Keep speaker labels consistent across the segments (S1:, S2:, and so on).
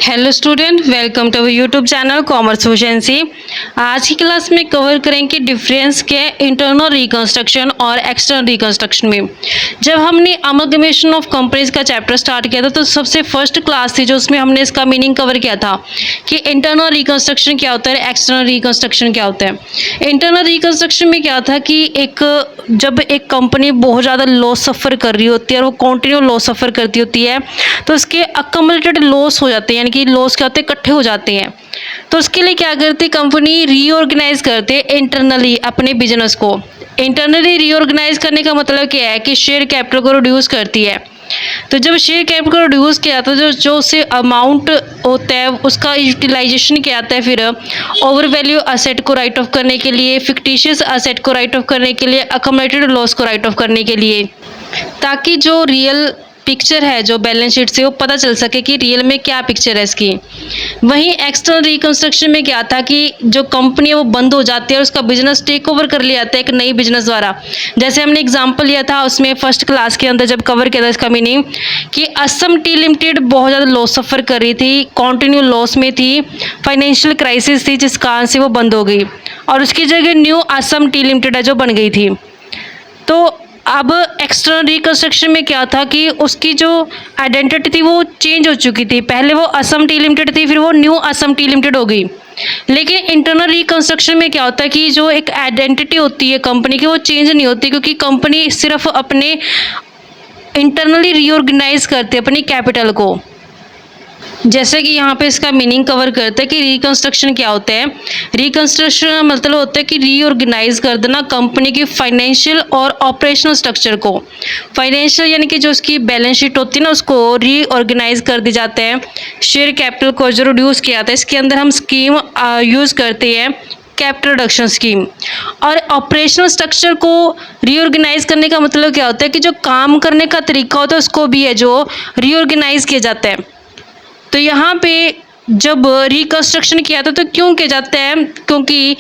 S1: Hello student, welcome to YouTube channel commerce efficiency. आज की class में कवर करेंगे डिफरेंस के इंटरनल रिकंस्ट्रक्शन और एक्सटर्नल रिकंस्ट्रक्शन में। जब हमने अमलगमेशन ऑफ कंपनीज का चैप्टर स्टार्ट किया था तो सबसे फर्स्ट क्लास थी जो उसमें हमने इसका मीनिंग कवर किया था कि इंटरनल रिकंस्ट्रक्शन क्या होता है, एक्सटर्नल रिकंस्ट्रक्शन क्या होता है। इंटरनल रिकंस्ट्रक्शन में क्या था कि जब एक कंपनी बहुत ज़्यादा लॉस सफ़र कर रही होती है और वो कंटिन्यू लॉस सफ़र करती होती है तो उसके अकमलेटेड लॉस हो जाते हैं, यानी कि लॉस क्या होते हैं, इकट्ठे हो जाते हैं। तो उसके लिए क्या करती कंपनी, रीऑर्गेनाइज करते इंटरनली अपने बिजनेस को। इंटरनली रीऑर्गेनाइज करने का मतलब क्या है कि शेयर कैपिटल को रिड्यूस करती है। तो जब शेयर कैपिटल को रिड्यूस किया जाता है, जो उससे अमाउंट होता है उसका यूटिलाइजेशन किया जाता है, फिर ओवर वैल्यू असेट को राइट ऑफ करने के लिए, फिक्टिशियस असेट को राइट ऑफ करने के लिए, अकमलेटेड लॉस को राइट ऑफ करने के लिए, ताकि जो रियल पिक्चर है जो बैलेंस शीट से वो पता चल सके कि रियल में क्या पिक्चर है इसकी। वहीं एक्सटर्नल रिकंस्ट्रक्शन में क्या था कि जो कंपनी है वो बंद हो जाती है और उसका बिजनेस टेक ओवर कर लिया जाता है एक नई बिजनेस द्वारा। जैसे हमने एग्जांपल लिया था उसमें फर्स्ट क्लास के अंदर जब कवर किया था इसका मीनिंग कि असम टी लिमिटेड बहुत ज़्यादा लॉस सफ़र कर रही थी, कॉन्टिन्यू लॉस में थी, फाइनेंशियल क्राइसिस थी जिस कारण से वो बंद हो गई और उसकी जगह न्यू असम टी लिमिटेड है जो बन गई थी। तो अब एक्सटर्नल रिकंस्ट्रक्शन में क्या था कि उसकी जो आइडेंटिटी थी वो चेंज हो चुकी थी। पहले वो असम टी लिमिटेड थी, फिर वो न्यू असम टी लिमिटेड हो गई। लेकिन इंटरनल रिकंस्ट्रक्शन में क्या होता है कि जो एक आइडेंटिटी होती है कंपनी की वो चेंज नहीं होती, क्योंकि कंपनी सिर्फ अपने इंटरनली रीऑर्गेनाइज करती है अपनी कैपिटल को। जैसे कि यहाँ पे इसका मीनिंग कवर करते हैं कि रिकंस्ट्रक्शन क्या होता है। रिकंस्ट्रक्शन का मतलब होता है कि रीऑर्गेनाइज कर देना कंपनी की फाइनेंशियल और ऑपरेशनल स्ट्रक्चर को। फाइनेंशियल यानी कि जो उसकी बैलेंस शीट होती है ना उसको रीऑर्गेनाइज कर दी जाते हैं। शेयर कैपिटल को जो रिड्यूस किया जाता है, इसके अंदर हम स्कीम यूज़ करते हैं कैपिटल रिडक्शन स्कीम। और ऑपरेशनल स्ट्रक्चर को रीऑर्गेनाइज करने का मतलब क्या होता है कि जो काम करने का तरीका होता है उसको भी है जो रीऑर्गेनाइज किया जाता है। तो यहाँ पे जब रिकंस्ट्रक्शन किया था तो क्यों किया जाता है, क्योंकि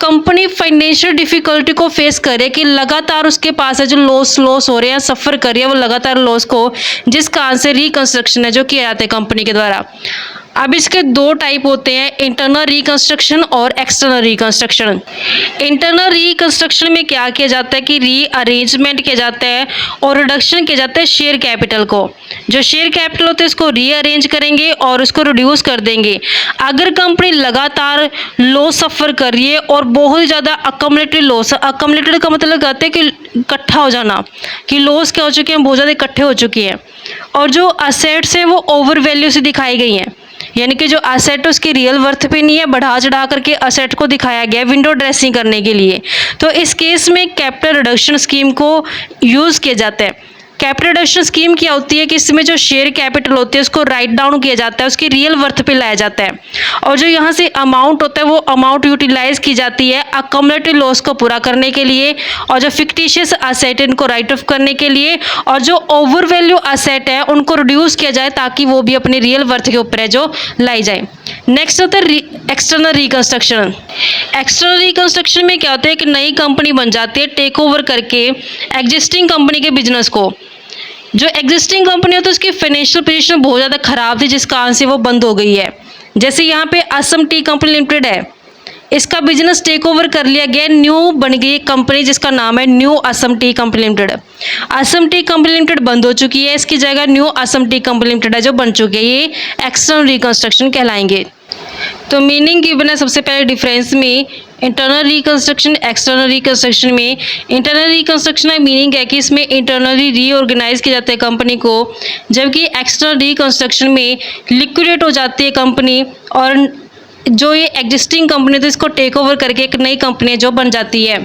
S1: कंपनी फाइनेंशियल डिफ़िकल्टी को फेस करे कि लगातार उसके पास है जो लॉस हो रहे हैं, सफ़र कर रही है वो लगातार लॉस को, जिस कारण से रिकंस्ट्रक्शन है जो किया जाता है कंपनी के द्वारा। अब इसके दो टाइप होते हैं, इंटरनल रिकंस्ट्रक्शन और एक्सटर्नल रिकंस्ट्रक्शन। इंटरनल रिकंस्ट्रक्शन में क्या किया जाता है कि रीअरेंजमेंट किया जाता है और रिडक्शन किया जाता है शेयर कैपिटल को। जो शेयर कैपिटल होता है उसको रीअरेंज करेंगे और उसको रिड्यूस कर देंगे। अगर कंपनी लगातार लॉस सफ़र कर रही है और बहुत ज़्यादा अकमलेटेड लॉस, अकमलेटेड का मतलब कहते हैं कि इकट्ठा हो जाना, कि लॉस क्या हो चुके हैं, बहुत ज़्यादा इकट्ठे हो चुकी हैं, और जो असेट्स हैं वो ओवर वैल्यू से दिखाई गई हैं, यानी कि जो असेट है उसकी रियल वर्थ पे नहीं है, बढ़ा चढ़ा करके असेट को दिखाया गया है विंडो ड्रेसिंग करने के लिए। तो इस केस में कैपिटल रिडक्शन स्कीम को यूज़ किया जाता है। कैपिटल रिडक्शन स्कीम क्या होती है कि इसमें जो शेयर कैपिटल होती है उसको राइट डाउन किया जाता है, उसकी रियल वर्थ पे लाया जाता है, और जो यहाँ से अमाउंट होता है वो अमाउंट यूटिलाइज की जाती है अकमलेटेड लॉस को पूरा करने के लिए, और जो फिक्टिशियस असेट है इनको राइट ऑफ करने के लिए, और जो ओवर वैल्यू असेट है उनको रिड्यूस किया जाए ताकि वो भी अपनी रियल वर्थ के ऊपर है जो लाई जाए। नेक्स्ट होता है एक्सटर्नल रिकंस्ट्रक्शन। एक्सटर्नल रिकंस्ट्रक्शन में क्या होता है कि नई कंपनी बन जाती है टेक ओवर करके एग्जिस्टिंग कंपनी के बिजनेस को। जो एग्जिस्टिंग कंपनी होती है उसकी फाइनेंशियल पोजीशन बहुत ज़्यादा ख़राब थी जिस कारण से वो बंद हो गई है। जैसे यहाँ पे असम टी कंपनी लिमिटेड है, इसका बिजनेस टेक ओवर कर लिया गया, न्यू बन गई कंपनी जिसका नाम है new Assam T company limited. Assam T company limited बंद हो चुकी है, इसकी जगह new Assam T company limited है जो बन चुकी है। ये एक्सटर्नल रिकंस्ट्रक्शन कहलाएंगे। तो मीनिंग गिवन है सबसे पहले डिफरेंस में इंटरनल रिकंस्ट्रक्शन एक्सटर्नल रिकंस्ट्रक्शन में। इंटरनल रिकंस्ट्रक्शन का मीनिंग है कि इसमें इंटरनली रीऑर्गेनाइज किया जाता है कंपनी को, जबकि एक्सटर्नल रिकंस्ट्रक्शन में लिक्विडेट हो जाती है कंपनी और जो ये एग्जिस्टिंग कंपनी तो इसको टेक ओवर करके एक नई कंपनी जो बन जाती है।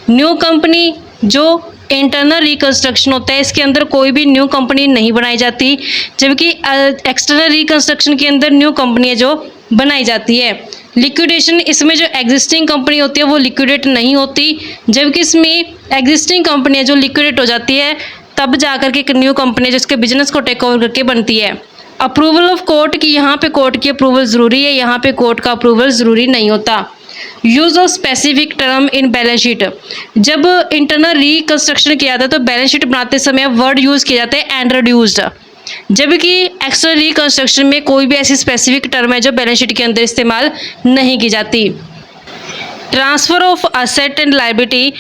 S1: न्यू कंपनी जो इंटरनल रिकंस्ट्रक्शन होता है इसके अंदर कोई भी न्यू कंपनी नहीं बनाई जाती, जबकि एक्सटर्नल रिकंस्ट्रक्शन के अंदर न्यू कंपनी है जो बनाई जाती है। लिक्विडेशन, इसमें जो एग्जिस्टिंग कंपनी होती है वो लिक्विडेट नहीं होती, जबकि इसमें एग्जिस्टिंग कंपनी है जो लिक्विडेट हो जाती है तब जाकर के एक न्यू कंपनी जिसके बिजनेस को टेक ओवर करके बनती है। अप्रूवल ऑफ कोर्ट की, यहाँ पे कोर्ट की अप्रूवल ज़रूरी है, यहाँ पे कोर्ट का अप्रूवल ज़रूरी नहीं होता। Use of specific term in balance sheet. जब इंटरनल रिकंस्ट्रक्शन किया जाता है तो बैलेंस शीट बनाते समय वर्ड यूज़ किया जाता है एंड रिड्यूस्ड। जबकि एक्सटर्नल रिकंस्ट्रक्शन में कोई भी ऐसी स्पेसिफिक टर्म है जो बैलेंस शीट के अंदर इस्तेमाल नहीं की जाती। Transfer of asset and liability,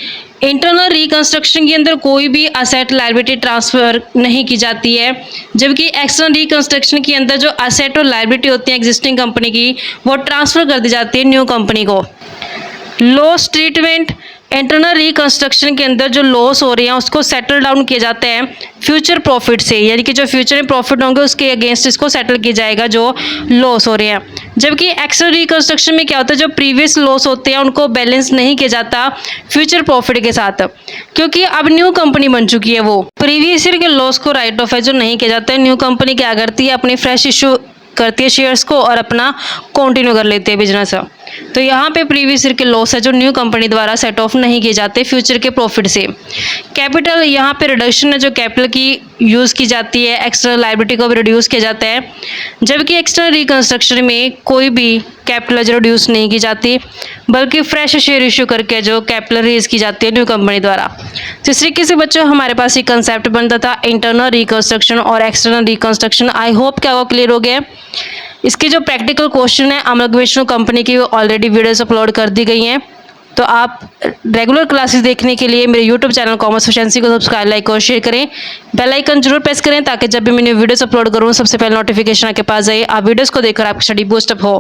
S1: internal reconstruction के अंदर कोई भी असेट लायबिलिटी ट्रांसफ़र नहीं की जाती है, जबकि एक्सटर्नल रिकंस्ट्रक्शन के अंदर जो असेट और लायबिलिटी होती है एग्जिस्टिंग कंपनी की वो ट्रांसफ़र कर दी जाती है न्यू कंपनी को। लॉस ट्रीटमेंट, इंटरनल रिकंस्ट्रक्शन के अंदर जो लॉस हो रहे हैं उसको सेटल डाउन किए जाते हैं फ्यूचर प्रॉफिट से, यानी कि जो फ्यूचर में प्रॉफिट होंगे उसके अगेंस्ट इसको सेटल किया जाएगा जो लॉस हो रहे हैं। जबकि एक्सटर्नल रिकंस्ट्रक्शन में क्या होता है, जो प्रीवियस लॉस होते हैं उनको बैलेंस नहीं किया जाता फ्यूचर प्रॉफिट के साथ, क्योंकि अब न्यू कंपनी बन चुकी है। वो प्रीवियस ईयर के लॉस को राइट ऑफ है जो नहीं किया जाता है। न्यू कंपनी क्या करती है, अपनी फ्रेश इशू करती है शेयर्स को और अपना कंटिन्यू कर लेते हैं बिजनेस। तो यहाँ पे प्रीवियस ईयर के लॉस है जो न्यू कंपनी द्वारा सेट ऑफ नहीं किए जाते फ्यूचर के प्रॉफिट से। कैपिटल, यहाँ पे रिडक्शन है जो कैपिटल की यूज़ की जाती है, एक्सटर्नल लायबिलिटी को भी रिड्यूस किया जाता है, जबकि एक्सटर्नल रिकंस्ट्रक्शन में कोई भी कैपिटल जो रिड्यूस नहीं की जाती बल्कि फ्रेश शेयर इशू करके जो कैपिटल रेज की जाती है न्यू कंपनी द्वारा। तो इस तरीके से बच्चों हमारे पास एक कंसेप्ट बनता था इंटरनल रिकंस्ट्रक्शन और एक्सटर्नल रिकंस्ट्रक्शन। आई होप क्या वो क्लियर हो गया। इसके जो प्रैक्टिकल क्वेश्चन है अमलगमेशन कंपनी की ऑलरेडी वीडियोस अपलोड कर दी गई हैं, तो आप रेगुलर क्लासेस देखने के लिए मेरे यूट्यूब चैनल कॉमर्स एफिशिएंसी को सब्सक्राइब, लाइक और शेयर करें। बेल आइकन जरूर प्रेस करें ताकि जब भी मैं वीडियोस अपलोड करूँ सबसे पहले नोटिफिकेशन आपके पास आए, आप वीडियोस को देखकर आपकी स्टडी बूस्ट अप हो।